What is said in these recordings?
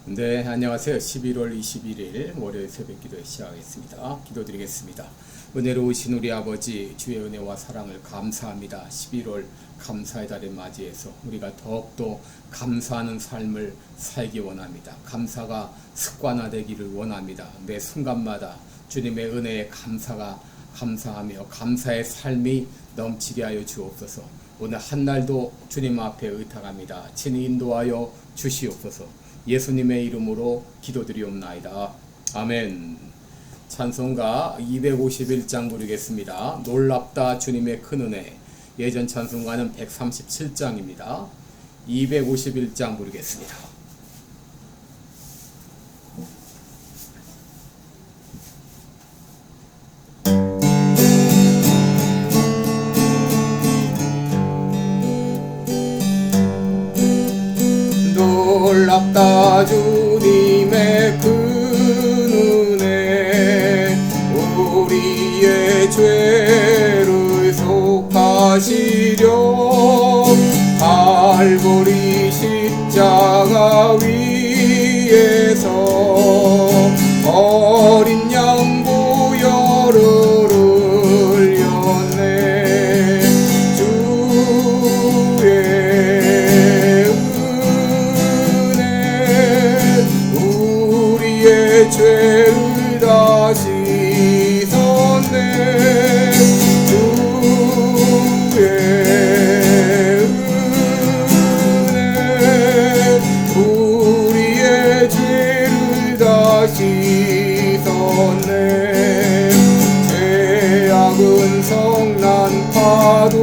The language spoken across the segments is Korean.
네, 안녕하세요. 11월 21일 월요일 새벽 기도 시작하겠습니다. 기도드리겠습니다. 은혜로우신 우리 아버지, 주의 은혜와 사랑을 감사합니다. 11월 감사의 달을 맞이해서 우리가 더욱더 감사하는 삶을 살기 원합니다. 감사가 습관화되기를 원합니다. 매 순간마다 주님의 은혜에 감사하며 감사의 삶이 넘치게 하여 주옵소서. 오늘 한날도 주님 앞에 의탁합니다. 친히 인도하여 주시옵소서. 예수님의 이름으로 기도드리옵나이다. 아멘. 찬송가 251장 부르겠습니다. 놀랍다 주님의 큰 은혜. 예전 찬송가는 137장입니다. 251장 부르겠습니다. 놀랍다 주님의 큰 은혜. 우리의 죄를 속하시려 갈보리 십자가 위에서 어린 양 보혈을 흘렸네. 주의 우리의 죄를 다 씻었네. 주의 은혜 우리의 죄를 다 씻었네. 죄악은 성난 파도같이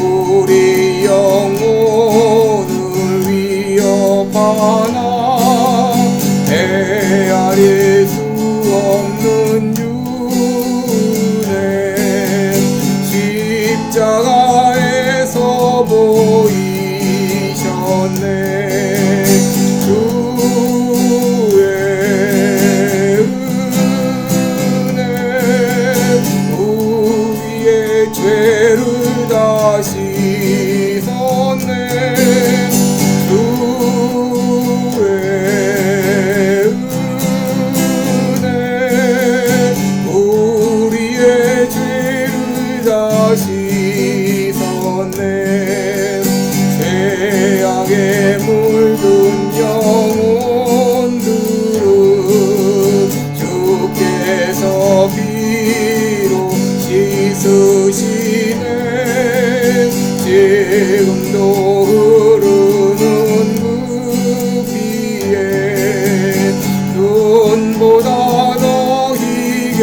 우리 영혼을 위협하나 헤아릴 수 없는 윤회. 십자가에서 보이셨네. 주의 은혜 우리의 죄를 다 씻었네. 주의 은혜 우리의 죄를 다 씻었네. 죄악에 물든 영혼들은 주께서 피로 씻으시네. 지금도 흐르는 그 피에 눈보다 더 희게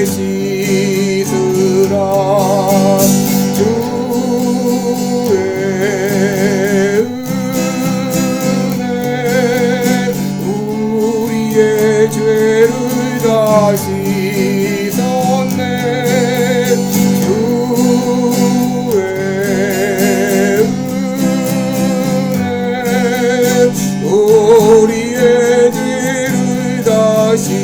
씻으라. 주의 은혜 우리의 죄를 다 씻었네. 주의 우리의 죄를 다 씻었네.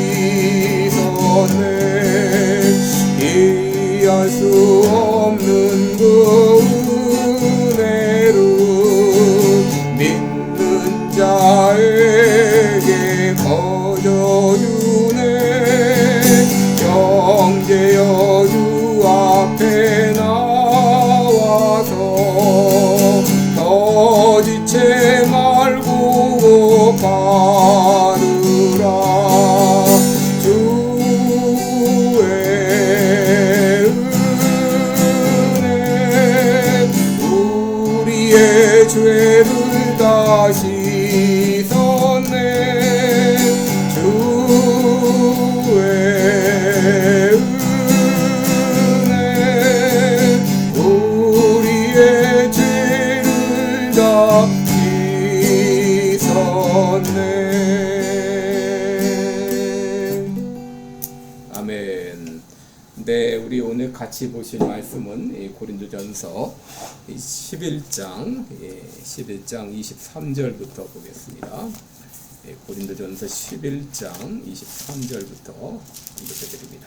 이해할 수 없는 그 은혜를 믿는 자에게 거저주네. 형제여 주 앞에 나와서 더 지체 말고 받으라. 주의 은혜 우리의 죄를 다 씻었네. 주의 은혜 우리의 죄를 다 씻었네. 아멘. 네, 우리 오늘 같이 보실 말씀은 고린도전서 11장 23절부터 보겠습니다. 고린도전서 11장 23절부터 읽어드립니다.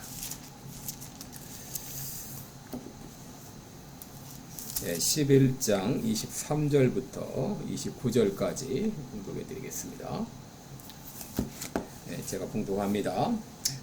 11장 23절부터 29절까지 봉독해 드리겠습니다. 제가 봉독합니다.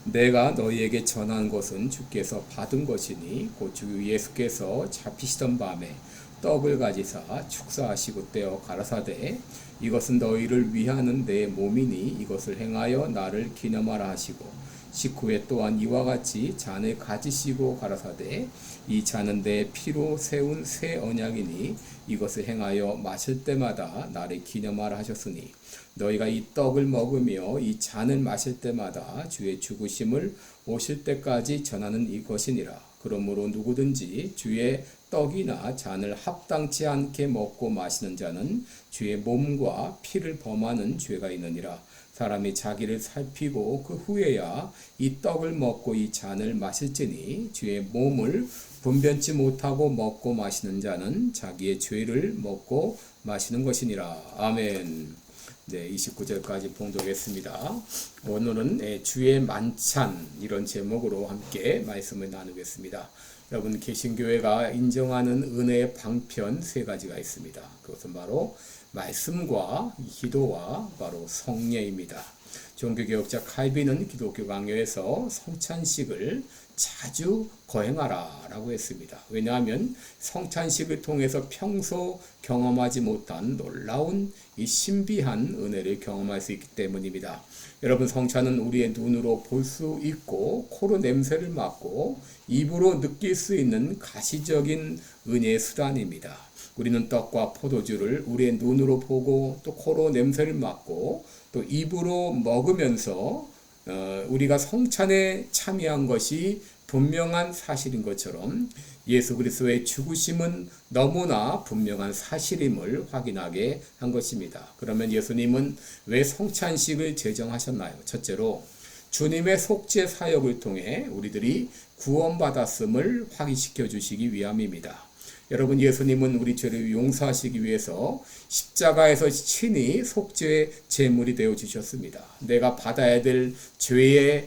내가 너희에게 전한 것은 주께서 받은 것이니 곧 주 예수께서 잡히시던 밤에 떡을 가지사 축사하시고 떼어 가라사대 이것은 너희를 위하는 내 몸이니 이것을 행하여 나를 기념하라 하시고 식후에 또한 이와 같이 잔을 가지시고 가라사대 이 잔은 내 피로 세운 새 언약이니 이것을 행하여 마실 때마다 나를 기념하라 하셨으니 너희가 이 떡을 먹으며 이 잔을 마실 때마다 주의 죽으심을 오실 때까지 전하는 이것이니라. 그러므로 누구든지 주의 떡이나 잔을 합당치 않게 먹고 마시는 자는 주의 몸과 피를 범하는 죄가 있느니라. 사람이 자기를 살피고 그 후에야 이 떡을 먹고 이 잔을 마실지니 주의 몸을 분변치 못하고 먹고 마시는 자는 자기의 죄를 먹고 마시는 것이니라. 아멘. 29절까지 봉독했습니다. 오늘은 주의 만찬 이런 제목으로 함께 말씀을 나누겠습니다. 여러분 개신교회가 인정하는 은혜의 방편 세 가지가 있습니다. 그것은 바로 말씀과 기도와 바로 성례입니다. 종교개혁자 칼빈은 기독교 강요에서 성찬식을 자주 거행하라 라고 했습니다. 왜냐하면 성찬식을 통해서 평소 경험하지 못한 놀라운 이 신비한 은혜를 경험할 수 있기 때문입니다. 여러분 성찬은 우리의 눈으로 볼 수 있고 코로 냄새를 맡고 입으로 느낄 수 있는 가시적인 은혜의 수단입니다. 우리는 떡과 포도주를 우리의 눈으로 보고 또 코로 냄새를 맡고 또 입으로 먹으면서 우리가 성찬에 참여한 것이 분명한 사실인 것처럼 예수 그리스도의 죽으심은 너무나 분명한 사실임을 확인하게 한 것입니다. 그러면 예수님은 왜 성찬식을 제정하셨나요? 첫째로 주님의 속죄 사역을 통해 우리들이 구원받았음을 확인시켜 주시기 위함입니다. 여러분 예수님은 우리 죄를 용서하시기 위해서 십자가에서 친히 속죄의 제물이 되어 주셨습니다. 내가 받아야 될 죄의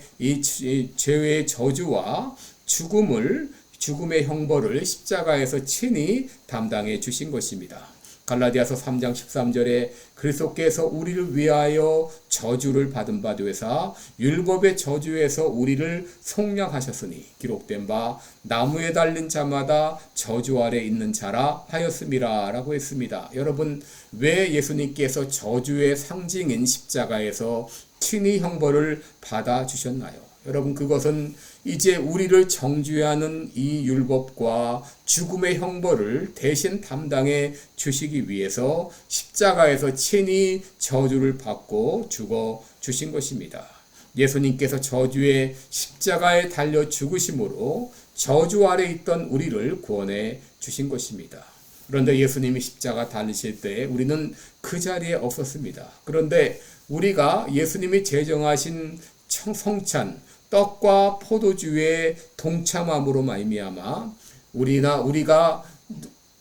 죄의 저주와 죽음의 형벌을 십자가에서 친히 담당해 주신 것입니다. 갈라디아서 3장 13절에 그리스도께서 우리를 위하여 저주를 받은 바 되사 율법의 저주에서 우리를 속량하셨으니 기록된 바 나무에 달린 자마다 저주 아래 있는 자라 하였음이라 라고 했습니다. 여러분 왜 예수님께서 저주의 상징인 십자가에서 친히 형벌을 받아주셨나요? 여러분 그것은 이제 우리를 정죄하는 이 율법과 죽음의 형벌을 대신 담당해 주시기 위해서 십자가에서 친히 저주를 받고 죽어 주신 것입니다. 예수님께서 저주의 십자가에 달려 죽으심으로 저주 아래 있던 우리를 구원해 주신 것입니다. 그런데 예수님이 십자가 달리실 때 우리는 그 자리에 없었습니다. 그런데 우리가 예수님이 제정하신 성찬 떡과 포도주의 동참함으로 말미암아 우리가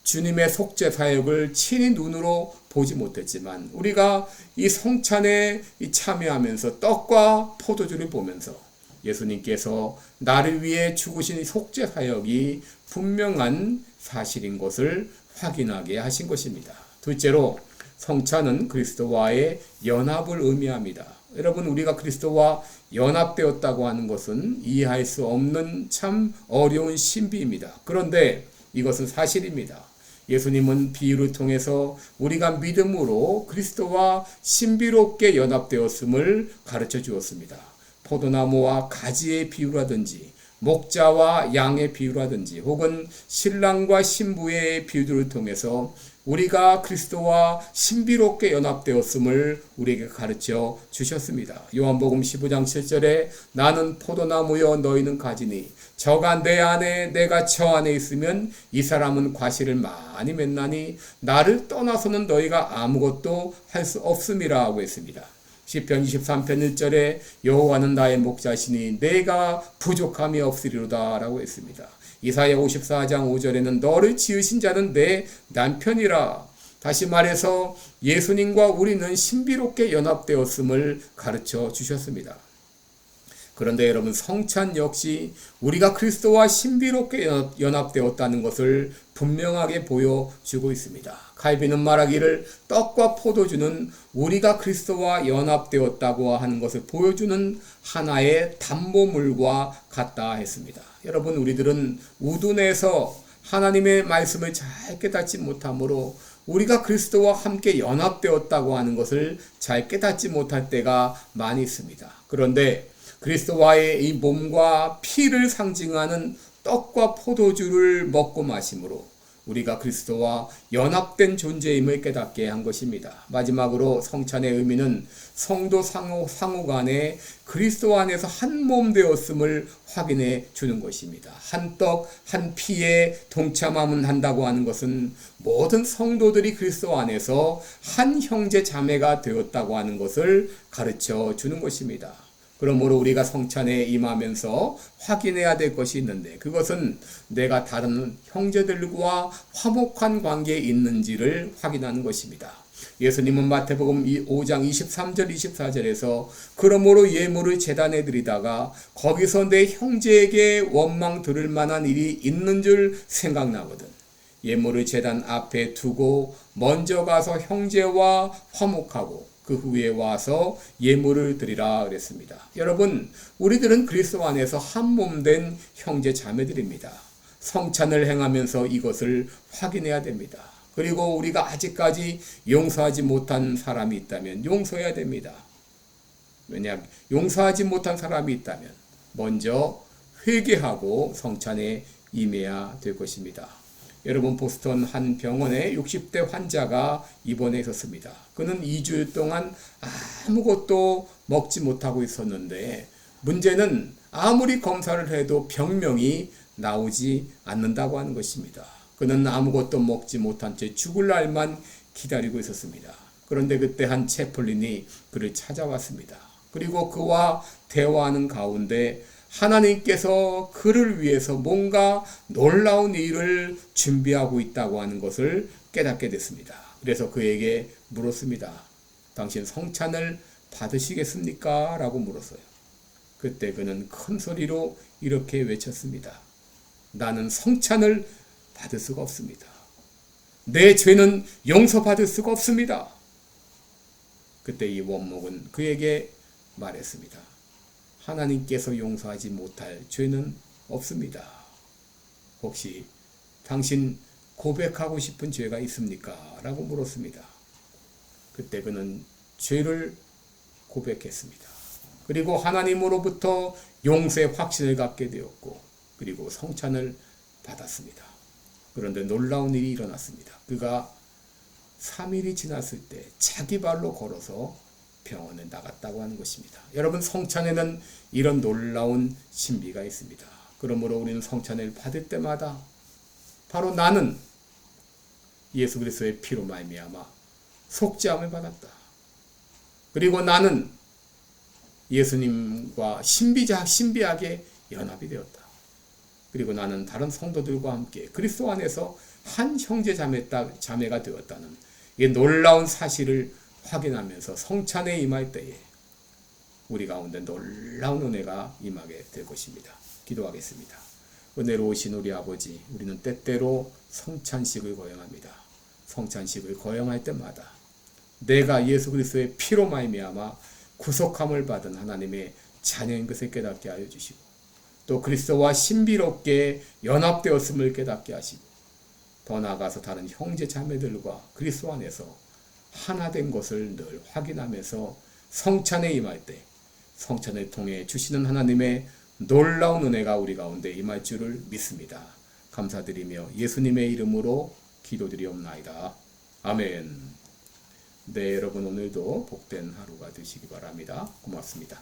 주님의 속죄 사역을 친히 눈으로 보지 못했지만 우리가 이 성찬에 참여하면서 떡과 포도주를 보면서 예수님께서 나를 위해 죽으신 속죄 사역이 분명한 사실인 것을 확인하게 하신 것입니다. 둘째로 성찬은 그리스도와의 연합을 의미합니다. 여러분 우리가 그리스도와 연합되었다고 하는 것은 이해할 수 없는 참 어려운 신비입니다. 그런데 이것은 사실입니다. 예수님은 비유를 통해서 우리가 믿음으로 그리스도와 신비롭게 연합되었음을 가르쳐 주었습니다. 포도나무와 가지의 비유라든지 목자와 양의 비유라든지 혹은 신랑과 신부의 비유들을 통해서 우리가 그리스도와 신비롭게 연합되었음을 우리에게 가르쳐 주셨습니다. 요한복음 15장 7절에 나는 포도나무여 너희는 가지니 저가 내 안에 내가 저 안에 있으면 이 사람은 과실을 많이 맺나니 나를 떠나서는 너희가 아무것도 할 수 없음이라 하고 했습니다. 시편 23편 1절에 여호와는 나의 목자시니 내가 부족함이 없으리로다 라고 했습니다. 이사야 54장 5절에는 너를 지으신 자는 내 남편이라. 다시 말해서 예수님과 우리는 신비롭게 연합되었음을 가르쳐 주셨습니다. 그런데 여러분, 성찬 역시 우리가 그리스도와 신비롭게 연합되었다는 것을 분명하게 보여주고 있습니다. 칼빈은 말하기를 떡과 포도주는 우리가 그리스도와 연합되었다고 하는 것을 보여주는 하나의 담보물과 같다 했습니다. 여러분, 우리들은 우둔에서 하나님의 말씀을 잘 깨닫지 못하므로 우리가 그리스도와 함께 연합되었다고 하는 것을 잘 깨닫지 못할 때가 많이 있습니다. 그런데 그리스도와의 이 몸과 피를 상징하는 떡과 포도주를 먹고 마심으로 우리가 그리스도와 연합된 존재임을 깨닫게 한 것입니다. 마지막으로 성찬의 의미는 성도 상호 간에 그리스도 안에서 한 몸 되었음을 확인해 주는 것입니다. 한 떡, 한 피에 동참함은 한다고 하는 것은 모든 성도들이 그리스도 안에서 한 형제 자매가 되었다고 하는 것을 가르쳐 주는 것입니다. 그러므로 우리가 성찬에 임하면서 확인해야 될 것이 있는데, 그것은 내가 다른 형제들과 화목한 관계에 있는지를 확인하는 것입니다. 예수님은 마태복음 5장 23절 24절에서 그러므로 예물을 제단에 드리다가 거기서 내 형제에게 원망 들을 만한 일이 있는 줄 생각나거든 예물을 제단 앞에 두고 먼저 가서 형제와 화목하고 그 후에 와서 예물을 드리라 그랬습니다. 여러분, 우리들은 그리스도 안에서 한 몸 된 형제 자매들입니다. 성찬을 행하면서 이것을 확인해야 됩니다. 그리고 우리가 아직까지 용서하지 못한 사람이 있다면 용서해야 됩니다. 왜냐하면 용서하지 못한 사람이 있다면 먼저 회개하고 성찬에 임해야 될 것입니다. 여러분, 보스턴 한 병원에 60대 환자가 입원해 있었습니다. 그는 2주일 동안 아무것도 먹지 못하고 있었는데 문제는 아무리 검사를 해도 병명이 나오지 않는다고 하는 것입니다. 그는 아무것도 먹지 못한 채 죽을 날만 기다리고 있었습니다. 그런데 그때 한 채플린이 그를 찾아왔습니다. 그리고 그와 대화하는 가운데 하나님께서 그를 위해서 뭔가 놀라운 일을 준비하고 있다고 하는 것을 깨닫게 됐습니다. 그래서 그에게 물었습니다. 당신 성찬을 받으시겠습니까? 라고 물었어요. 그때 그는 큰 소리로 이렇게 외쳤습니다. 나는 성찬을 받을 수가 없습니다. 내 죄는 용서받을 수가 없습니다. 그때 이 원목은 그에게 말했습니다. 하나님께서 용서하지 못할 죄는 없습니다. 혹시 당신 고백하고 싶은 죄가 있습니까? 라고 물었습니다. 그때 그는 죄를 고백했습니다. 그리고 하나님으로부터 용서의 확신을 갖게 되었고, 그리고 성찬을 받았습니다. 그런데 놀라운 일이 일어났습니다. 그가 3일이 지났을 때 자기 발로 걸어서 병원에 나갔다고 하는 것입니다. 여러분, 성찬에는 이런 놀라운 신비가 있습니다. 그러므로 우리는 성찬을 받을 때마다 바로 나는 예수 그리스도의 피로 말미암아 속죄함을 받았다. 그리고 나는 예수님과 신비하게 연합이 되었다. 그리고 나는 다른 성도들과 함께 그리스도 안에서 한 형제 자매가 되었다는 이 놀라운 사실을 확인하면서 성찬에 임할 때에 우리 가운데 놀라운 은혜가 임하게 될 것입니다. 기도하겠습니다. 은혜로우신 우리 아버지, 우리는 때때로 성찬식을 거행합니다. 성찬식을 거행할 때마다 내가 예수 그리스도의 피로 말미암아 구속함을 받은 하나님의 자녀인 것을 깨닫게 하여 주시고, 또 그리스도와 신비롭게 연합되었음을 깨닫게 하시고, 더 나아가서 다른 형제 자매들과 그리스도 안에서 하나 된 것을 늘 확인하면서 성찬에 임할 때 성찬을 통해 주시는 하나님의 놀라운 은혜가 우리 가운데 임할 줄을 믿습니다. 감사드리며 예수님의 이름으로 기도드리옵나이다. 아멘. 네, 여러분, 오늘도 복된 하루가 되시기 바랍니다. 고맙습니다.